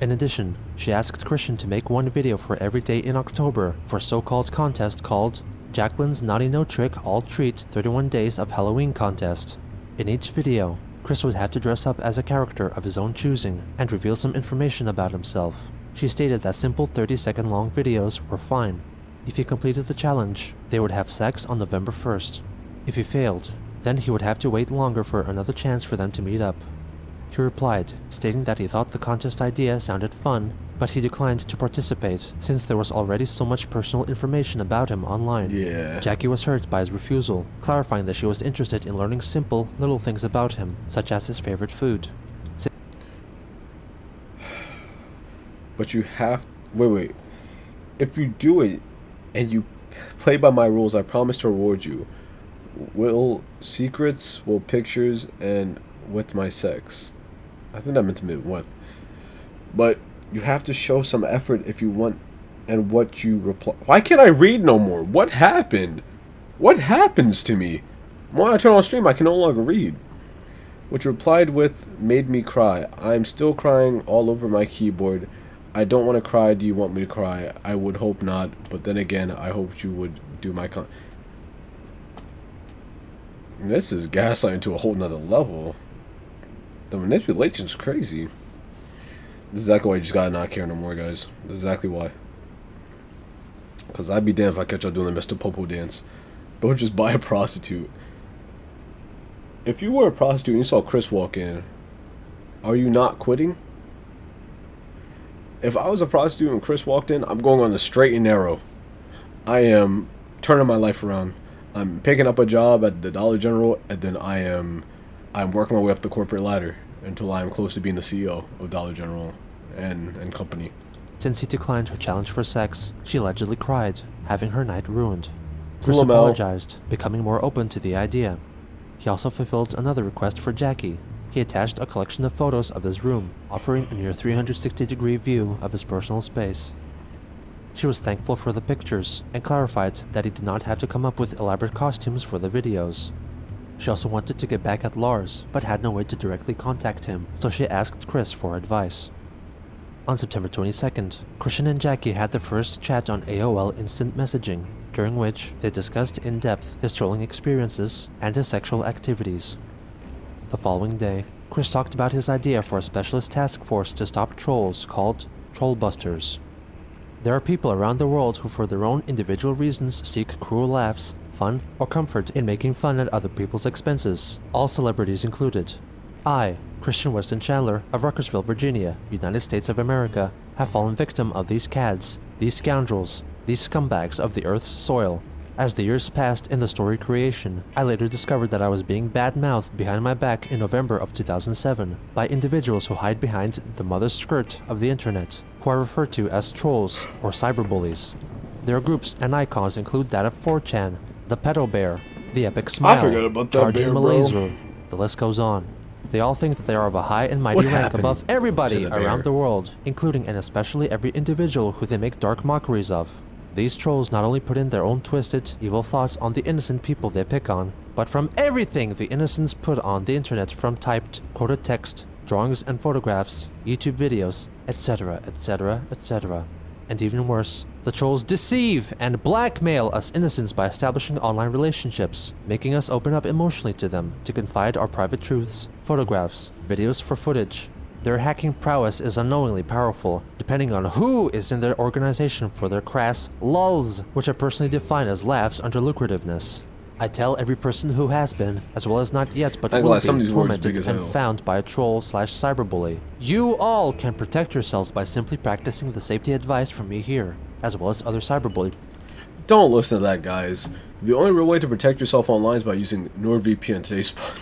In addition, she asked Christian to make one video for every day in October for a so-called contest called Jacqueline's Naughty No Trick All Treat 31 Days of Halloween Contest. In each video, Chris would have to dress up as a character of his own choosing and reveal some information about himself. She stated that simple 30-second long videos were fine. If he completed the challenge, they would have sex on November 1st. If he failed, then he would have to wait longer for another chance for them to meet up. He replied, stating that he thought the contest idea sounded fun, but he declined to participate since there was already so much personal information about him online. Yeah. Jackie was hurt by his refusal, clarifying that she was interested in learning simple, little things about him, such as his favorite food. But you have... Wait. If you do it, and you play by my rules, I promise to reward you. Will secrets, will pictures, and with my sex. I think that meant to be with. But You have to show some effort if you want, and what you reply. Why can't I read no more? What happened? What happens to me? When I turn on stream, I can no longer read. Which replied with, made me cry. I'm still crying all over my keyboard. I don't want to cry. Do you want me to cry? I would hope not, but then again, I hoped you would do my This is gaslighting to a whole nother level. The manipulation's crazy. This is exactly why you just gotta not care no more, guys. This is exactly why. Because I'd be damned if I catch y'all doing the Mr. Popo dance. Don't just buy a prostitute. If you were a prostitute and you saw Chris walk in, are you not quitting? If I was a prostitute and Chris walked in, I'm going on the straight and narrow. I am turning my life around. I'm picking up a job at the Dollar General, and then I'm working my way up the corporate ladder until I am close to being the CEO of Dollar General and company. Since he declined her challenge for sex, she allegedly cried, having her night ruined. Chris Hello, Mel. apologized, becoming more open to the idea. He also fulfilled another request for Jackie. He attached a collection of photos of his room, offering a near 360-degree view of his personal space. She was thankful for the pictures, and clarified that he did not have to come up with elaborate costumes for the videos. She also wanted to get back at Lars, but had no way to directly contact him, so she asked Chris for advice. On September 22nd, Christian and Jackie had their first chat on AOL Instant Messaging, during which they discussed in depth his trolling experiences and his sexual activities. The following day, Chris talked about his idea for a specialist task force to stop trolls called Trollbusters. There are people around the world who for their own individual reasons seek cruel laughs, fun, or comfort in making fun at other people's expenses, all celebrities included. I, Christian Weston Chandler of Ruckersville, Virginia, United States of America, have fallen victim of these cads, these scoundrels, these scumbags of the Earth's soil. As the years passed in the story creation, I later discovered that I was being bad-mouthed behind my back in November of 2007 by individuals who hide behind the mother skirt of the internet, who are referred to as trolls or cyberbullies. Their groups and icons include that of 4chan, the Pedo Bear, the Epic Smile, I forgot about that Charging bear, bro. Malaysia. The list goes on. They all think that they are of a high and mighty What rank happened above everybody to the bear? around the world, including and especially every individual who they make dark mockeries of. These trolls not only put in their own twisted, evil thoughts on the innocent people they pick on, but from everything the innocents put on the internet, from typed, quoted text, drawings and photographs, YouTube videos, etc., etc., etc. And even worse, the trolls deceive and blackmail us innocents by establishing online relationships, making us open up emotionally to them to confide our private truths, photographs, videos for footage. Their hacking prowess is unknowingly powerful, depending on who is in their organization for their crass lulls, which I personally define as laughs under lucrativeness. I tell every person who has been, as well as not yet but will be, tormented and found by a troll/cyberbully. You all can protect yourselves by simply practicing the safety advice from me here, as well as other cyberbully. Don't listen to that, guys. The only real way to protect yourself online is by using NordVPN today's spot.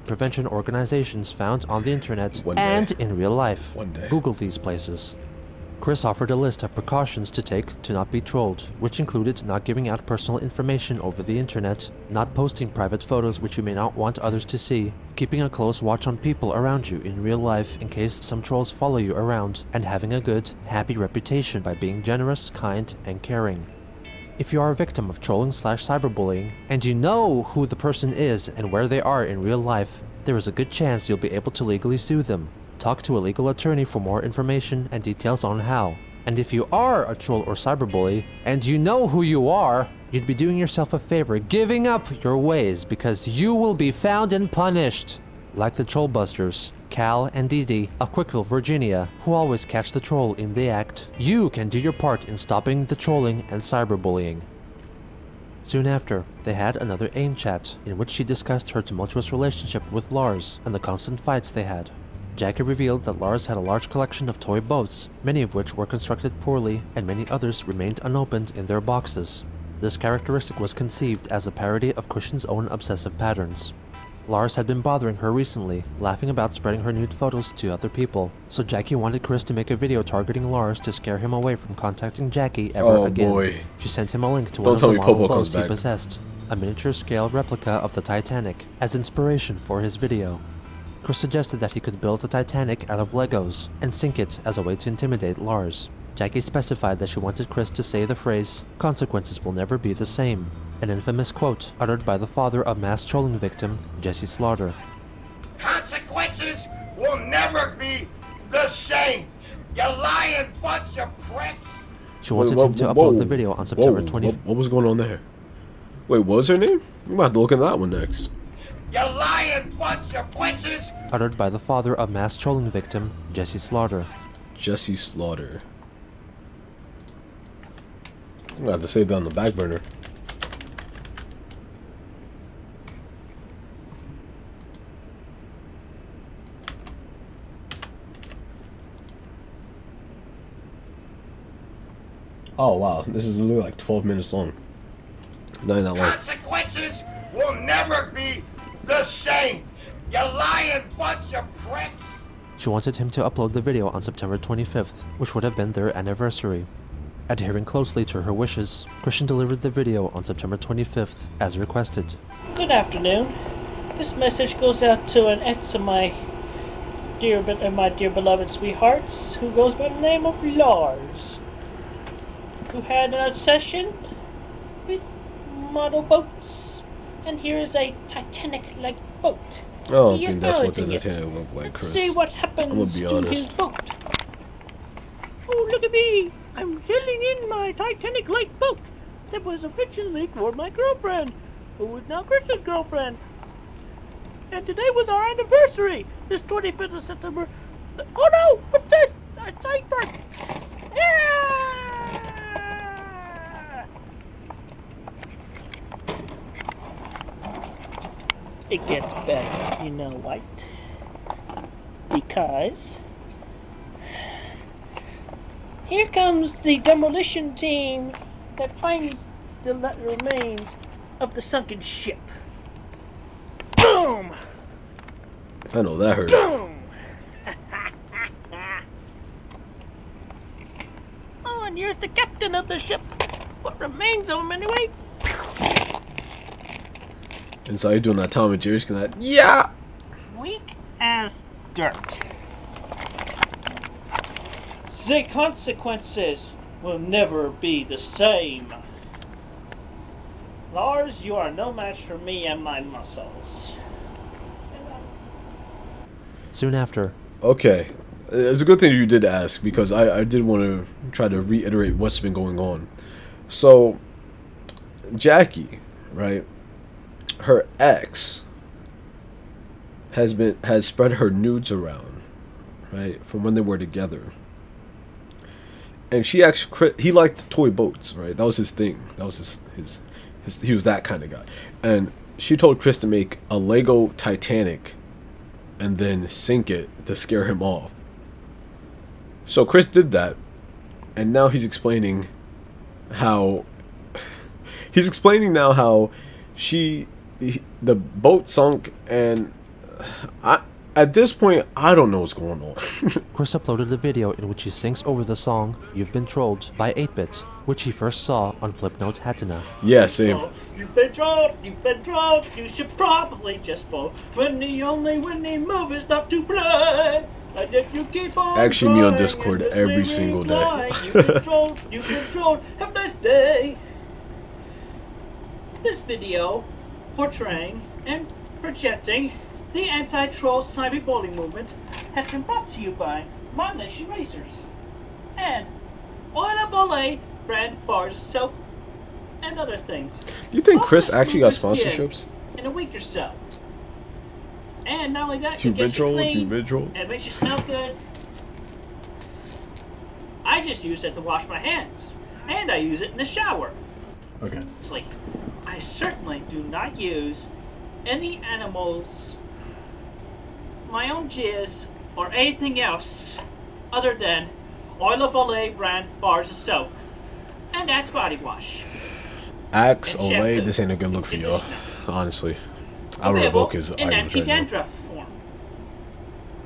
Prevention organizations found on the internet One day. and in real life. One day. Google these places. Chris offered a list of precautions to take to not be trolled, which included not giving out personal information over the internet, not posting private photos which you may not want others to see, keeping a close watch on people around you in real life in case some trolls follow you around, and having a good, happy reputation by being generous, kind, and caring. If you are a victim of trolling/cyberbullying, and you know who the person is and where they are in real life, there is a good chance you'll be able to legally sue them. Talk to a legal attorney for more information and details on how. And if you are a troll or cyberbully, and you know who you are, you'd be doing yourself a favor giving up your ways, because you will be found and punished. Like the Trollbusters, Cal and Dee Dee of Quickville, Virginia, who always catch the troll in the act. You can do your part in stopping the trolling and cyberbullying. Soon after, they had another AIM chat, in which she discussed her tumultuous relationship with Lars and the constant fights they had. Jackie revealed that Lars had a large collection of toy boats, many of which were constructed poorly, and many others remained unopened in their boxes. This characteristic was conceived as a parody of Christian's own obsessive patterns. Lars had been bothering her recently, laughing about spreading her nude photos to other people, so Jackie wanted Chris to make a video targeting Lars to scare him away from contacting Jackie ever again. Boy. She sent him a link to Don't one of tell the me model Popo boats comes he back. possessed, a miniature-scale replica of the Titanic, as inspiration for his video. Chris suggested that he could build a Titanic out of Legos and sink it as a way to intimidate Lars. Jackie specified that she wanted Chris to say the phrase, "Consequences will never be the same," an infamous quote uttered by the father of mass trolling victim Jesse Slaughter. Consequences will never be the same. You lying bunch of pricks. She wanted him to upload the video on September 20th. What was going on there? Wait, what was her name? We might have to look into that one next. You lying bunch of witches. Uttered by the father of mass trolling victim Jesse Slaughter. Jesse Slaughter. I'm gonna have to save that on the back burner. Oh wow, this is literally like 12 minutes long. Not even that long. Consequences will never be the same. You lying bunch of pricks. She wanted him to upload the video on September 25th, which would have been their anniversary. Adhering closely to her wishes, Christian delivered the video on September 25th, as requested. Good afternoon. This message goes out to an ex of my dear beloved sweethearts, who goes by the name of Lars, who had an obsession with model boats, and here is a Titanic-like boat. I don't think that's what the Titanic looked like, Chris. Let's see what happens I'm gonna be honest. to his boat. Oh, look at me! I'm sailing in my Titanic-like boat that was originally for my girlfriend, who is now Chris's girlfriend. And today was our anniversary, this 25th of September. Oh no! What's this? A sideburn! Yeah! It gets better, you know what? Because here comes the demolition team that finds the remains of the sunken ship. Boom! I know that hurt. Boom! Oh, and here's the captain of the ship. What remains of him, anyway? And so you're doing that Tom and Jerry's that, yeah! Weak as dirt. The consequences will never be the same. Lars, you are no match for me and my muscles. Soon after, Okay. It's a good thing you did ask, because I did want to try to reiterate what's been going on. So, Jackie, right? Her ex has spread her nudes around, right, from when they were together. And she actually, he liked toy boats, right? That was his thing. That was his he was that kind of guy. And she told Chris to make a Lego Titanic and then sink it to scare him off. So Chris did that, and now he's explaining how the boat sunk, and at this point I don't know what's going on. Chris uploaded a video in which he sings over the song "You've Been Trolled" by 8-Bit, which he first saw on Flipnote Hatina. Yeah, same. You've been trolled, you should probably just vote when the only winning move is not to play. And if you keep on Actually, me on Discord every single day. You've been trolled, have a nice day. This video portraying and projecting the anti-troll cyberbullying movement has been brought to you by My Nation Racers and Oil of Olay brand bars, soap, and other things. Do you think Chris Also, actually got smooth your skin sponsorships? in a week or so. And not only that, You've it been gets you trolled, clean, you've been trolled. and it makes you smell good. I just use it to wash my hands, and I use it in the shower. Okay. Sleep. I certainly do not use any animals, my own jizz, or anything else other than Oil of Olay brand bars of soap and Axe body wash. Axe And Olay, shampoo. this ain't a good look for y'all. Honestly, I'll Available revoke his in items right now. anti-dandruff form.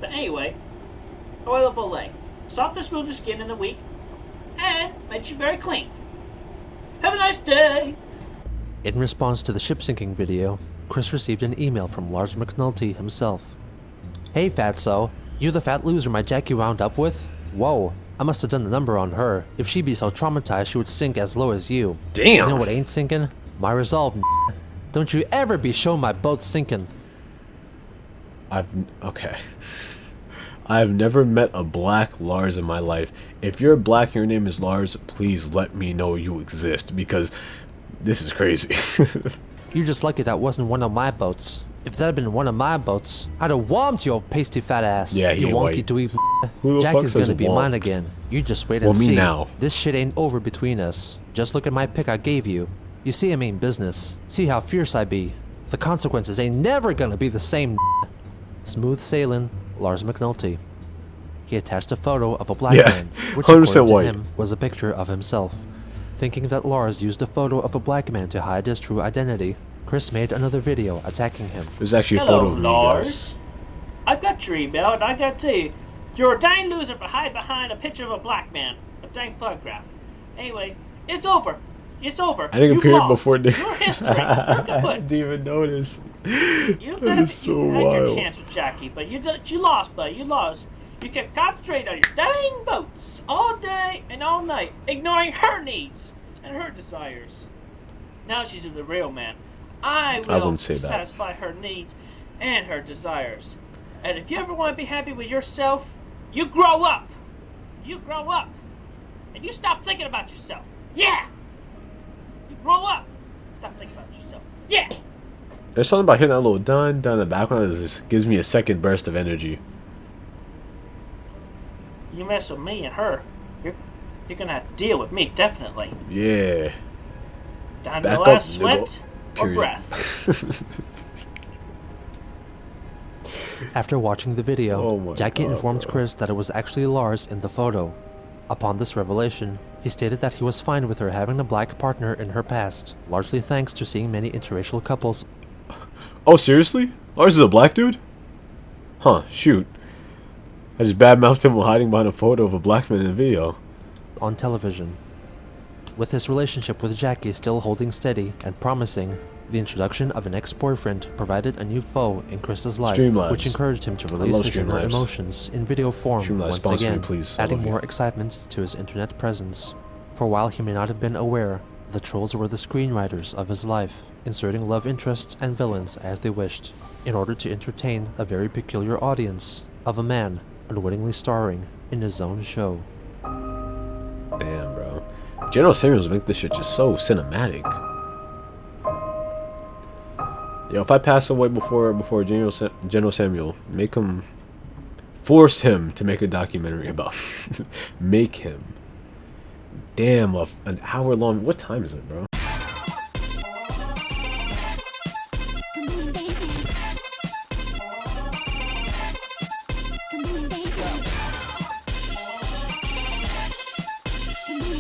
But anyway, Oil of Olay. Soft and smooth your skin in a week and makes you very clean. Have a nice day! In response to the ship sinking video, Chris received an email from Lars McNulty himself. Hey Fatso, you the fat loser my Jackie wound up with? Whoa, I must have done the number on her. If she'd be so traumatized she would sink as low as you. Damn. You know what ain't sinking? My resolve. Don't you ever be showing my boat sinking. Okay. I've never met a black Lars in my life. If you're black and your name is Lars, please let me know you exist, because this is crazy. You're just lucky that wasn't one of my boats. If that had been one of my boats, I'd have whomped your pasty fat ass. Yeah, he you ain't wonky white. dweeb. Who the Jack fuck is says gonna be whomped? mine again. You just wait and Well, me see. now. This shit ain't over between us. Just look at my pic I gave you. You see I mean business. See how fierce I be. The consequences ain't never gonna be the same. Smooth sailing, Lars McNulty. He attached a photo of a black Yeah, man, which 100% according to white. him was a picture of himself. Thinking that Lars used a photo of a black man to hide his true identity, Chris made another video attacking him. There's actually a Hello, photo of me, Lars. guys. I've got your email, and I gotta tell you, you're a dang loser for hiding behind a picture of a black man. A dang photograph. Anyway, it's over. It's over. I didn't You've appear lost. before this. Your history. You're I kaput. didn't even notice. You That is so had your wild. chance with Jackie, but you lost, buddy. You lost. You kept concentrating on your dang boats all day and all night, ignoring her needs and her desires. Now she's the real man. I will wouldn't say that. satisfy her needs and her desires. And if you ever want to be happy with yourself, you grow up. You grow up. And you stop thinking about yourself. Yeah! You grow up. Stop thinking about yourself. Yeah! There's something about hearing that little dun dun in the background that just gives me a second burst of energy. You mess with me and her, you're gonna have to deal with me, definitely. Yeah. Down to Back the up, last sweat nigga. or Period. breath. After watching the video, Oh my Jackie God, informed bro. Chris that it was actually Lars in the photo. Upon this revelation, he stated that he was fine with her having a black partner in her past, largely thanks to seeing many interracial couples Oh, seriously? Lars is a black dude? Huh, shoot. I just badmouthed him while hiding behind a photo of a black man in a video. on television. With his relationship with Jackie still holding steady and promising, the introduction of an ex-boyfriend provided a new foe in Chris's life, Streamlabs. which encouraged him to love release his inner Streamlabs. emotions in video form Streamlabs, once sponsor me, again, please. I adding love you. more excitement to his internet presence. For while he may not have been aware, the trolls were the screenwriters of his life, inserting love interests and villains as they wished, in order to entertain a very peculiar audience of a man unwittingly starring in his own show. Damn, bro. General Samuels make this shit just so cinematic. Yo, if I pass away before General Samuel, make him, force him to make a documentary about, make him. Damn, an hour long. What time is it, bro?